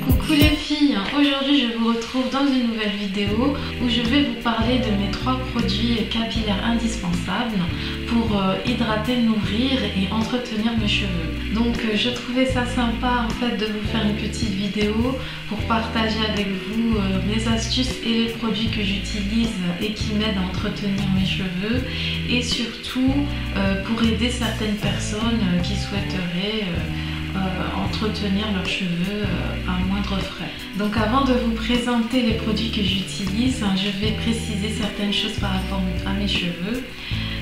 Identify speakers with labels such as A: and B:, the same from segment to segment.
A: Coucou les filles, aujourd'hui je vous retrouve dans une nouvelle vidéo où je vais vous parler de mes 3 produits capillaires indispensables pour hydrater, nourrir et entretenir mes cheveux. Donc je trouvais ça sympa en fait de vous faire une petite vidéo pour partager avec vous mes astuces et les produits que j'utilise et qui m'aident à entretenir mes cheveux, et surtout pour aider certaines personnes qui souhaiteraient entretenir leurs cheveux à moindre frais. Donc avant de vous présenter les produits que j'utilise, je vais préciser certaines choses par rapport à mes cheveux.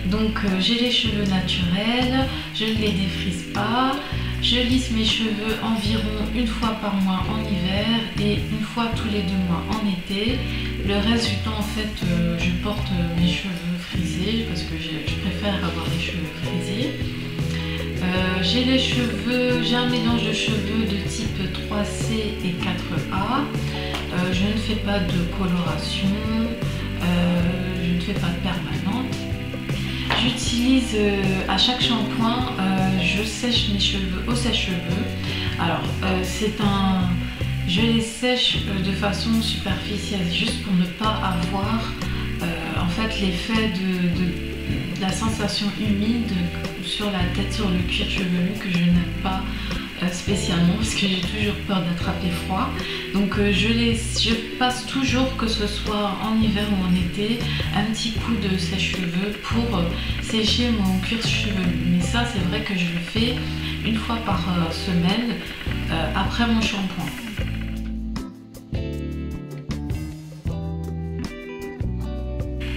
A: Donc j'ai les cheveux naturels, je ne les défrise pas, je lisse mes cheveux environ une fois par mois en hiver et une fois tous les 2 mois en été. Le reste du temps en fait je porte mes cheveux frisés parce que je préfère avoir les cheveux frisés. J'ai un mélange de cheveux de type 3C et 4A. Je ne fais pas de coloration, je ne fais pas de permanente. J'utilise à chaque shampoing, je sèche mes cheveux au sèche-cheveux. Alors je les sèche de façon superficielle juste pour ne pas avoir en fait l'effet de la sensation humide sur la tête, sur le cuir chevelu, que je n'aime pas spécialement parce que j'ai toujours peur d'attraper froid. Donc je passe toujours, que ce soit en hiver ou en été, un petit coup de sèche-cheveux pour sécher mon cuir chevelu. Mais ça c'est vrai que je le fais une fois par semaine après mon shampoing.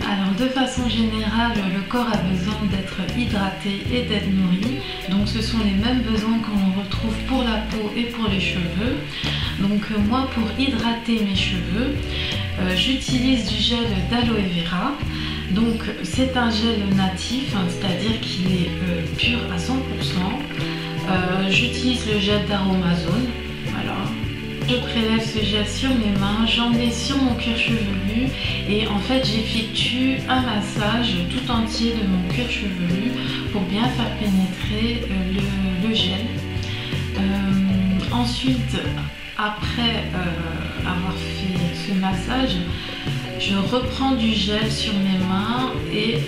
A: Alors de façon générale, le corps a besoin d'être hydraté et d'être nourri. Donc ce sont les mêmes besoins qu'on retrouve pour la peau et pour les cheveux. Donc moi, pour hydrater mes cheveux, j'utilise du gel d'aloe vera. Donc c'est un gel natif, c'est-à-dire qu'il est pur à 100%. J'utilise le gel d'Aromazone. Voilà. Je prélève ce gel sur mes mains, j'en mets sur mon cuir chevelu et en fait j'effectue un massage tout entier de mon cuir chevelu pour bien faire pénétrer le gel. Ensuite, après avoir fait ce massage, je reprends du gel sur mes mains et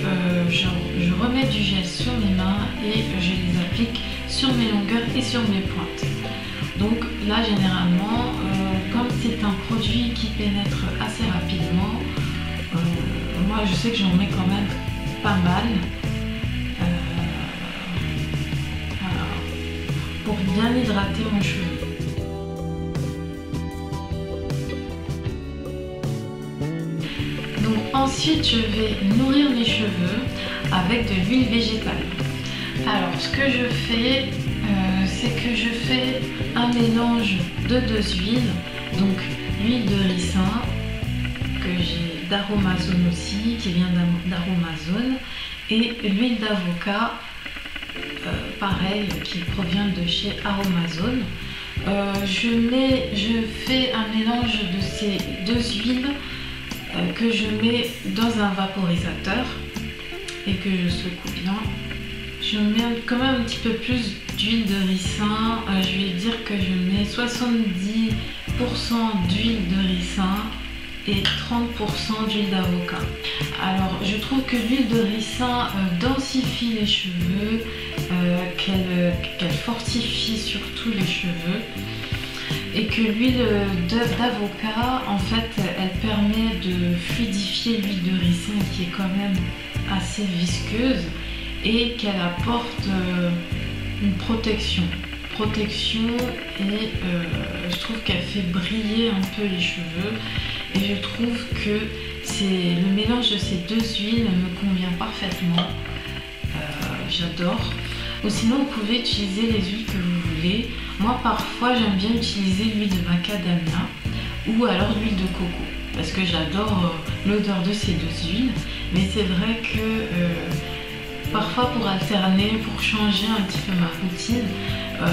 A: je remets du gel sur mes mains et je les applique sur mes longueurs et sur mes pointes. Donc là généralement, comme c'est un produit qui pénètre assez rapidement, moi je sais que j'en mets quand même pas mal, voilà, pour bien hydrater mon cheveu. Donc ensuite je vais nourrir mes cheveux avec de l'huile végétale. Alors ce que je fais, c'est que je fais un mélange de 2 huiles, donc l'huile de ricin que j'ai d'Aromazone aussi, qui vient d'Aromazone, et l'huile d'avocat, pareil, qui provient de chez Aromazone. Je fais un mélange de ces 2 huiles que je mets dans un vaporisateur et que je secoue bien. Je mets quand même un petit peu plus d'huile de ricin, je vais dire que je mets 70% d'huile de ricin et 30% d'huile d'avocat. Alors je trouve que l'huile de ricin densifie les cheveux, qu'elle fortifie surtout les cheveux, et que l'huile d'avocat en fait elle permet de fluidifier l'huile de ricin qui est quand même assez visqueuse, et qu'elle apporte une protection et je trouve qu'elle fait briller un peu les cheveux, et je trouve que le mélange de ces 2 huiles me convient parfaitement. J'adore. Ou sinon vous pouvez utiliser les huiles que vous voulez. Moi parfois j'aime bien utiliser l'huile de macadamia ou alors l'huile de coco parce que j'adore l'odeur de ces 2 huiles, mais c'est vrai que parfois pour alterner, pour changer un petit peu ma routine,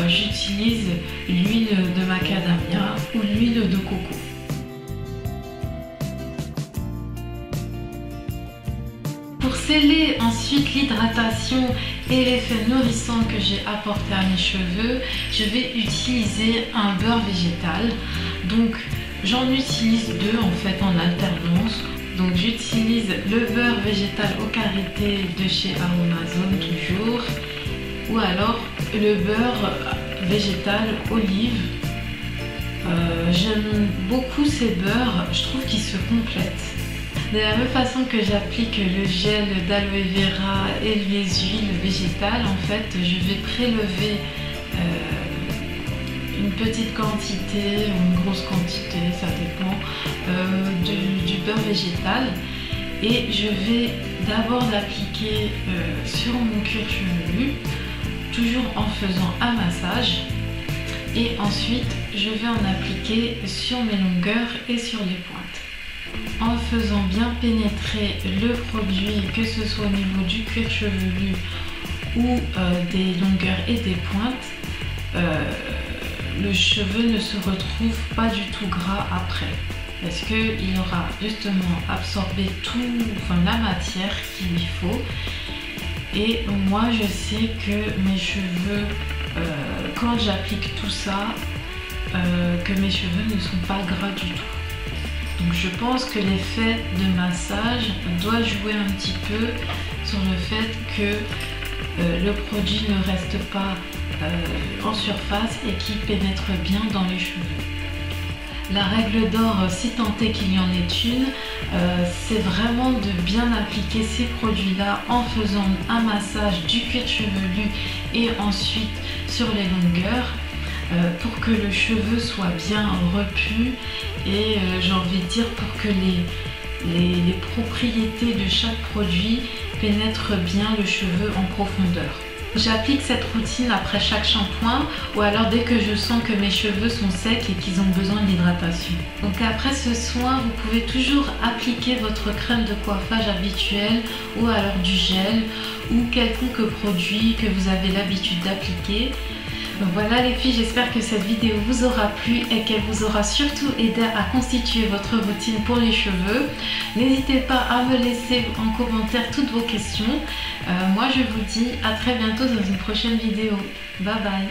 A: j'utilise l'huile de macadamia ou l'huile de coco. sceller ensuite l'hydratation et l'effet nourrissant que j'ai apporté à mes cheveux, je vais utiliser un beurre végétal. Donc j'en utilise deux en fait en alternance. Donc j'utilise le beurre végétal au karité de chez Aromazone toujours, ou alors le beurre végétal olive. J'aime beaucoup ces beurres, je trouve qu'ils se complètent. De la même façon que j'applique le gel d'aloe vera et les huiles végétales, en fait, je vais prélever une petite quantité ou une grosse quantité, ça dépend, du beurre végétal. Et je vais d'abord l'appliquer sur mon cuir chevelu, toujours en faisant un massage. Et ensuite, je vais en appliquer sur mes longueurs et sur les pointes. En faisant bien pénétrer le produit, que ce soit au niveau du cuir chevelu ou des longueurs et des pointes, le cheveu ne se retrouve pas du tout gras après. Parce qu'il aura justement absorbé la matière qu'il lui faut. Et moi, je sais que mes cheveux, quand j'applique tout ça, que mes cheveux ne sont pas gras du tout. Donc je pense que l'effet de massage doit jouer un petit peu sur le fait que le produit ne reste pas en surface et qu'il pénètre bien dans les cheveux. La règle d'or, si tant est qu'il y en ait une, c'est vraiment de bien appliquer ces produits-là en faisant un massage du cuir chevelu et ensuite sur les longueurs pour que le cheveu soit bien repu et j'ai envie de dire pour que les propriétés de chaque produit pénètrent bien le cheveu en profondeur. J'applique cette routine après chaque shampoing ou alors dès que je sens que mes cheveux sont secs et qu'ils ont besoin d'hydratation. Donc après ce soin, vous pouvez toujours appliquer votre crème de coiffage habituelle ou alors du gel ou quelconque produit que vous avez l'habitude d'appliquer. Donc voilà les filles, j'espère que cette vidéo vous aura plu et qu'elle vous aura surtout aidé à constituer votre routine pour les cheveux. N'hésitez pas à me laisser en commentaire toutes vos questions. Moi je vous dis à très bientôt dans une prochaine vidéo. Bye bye.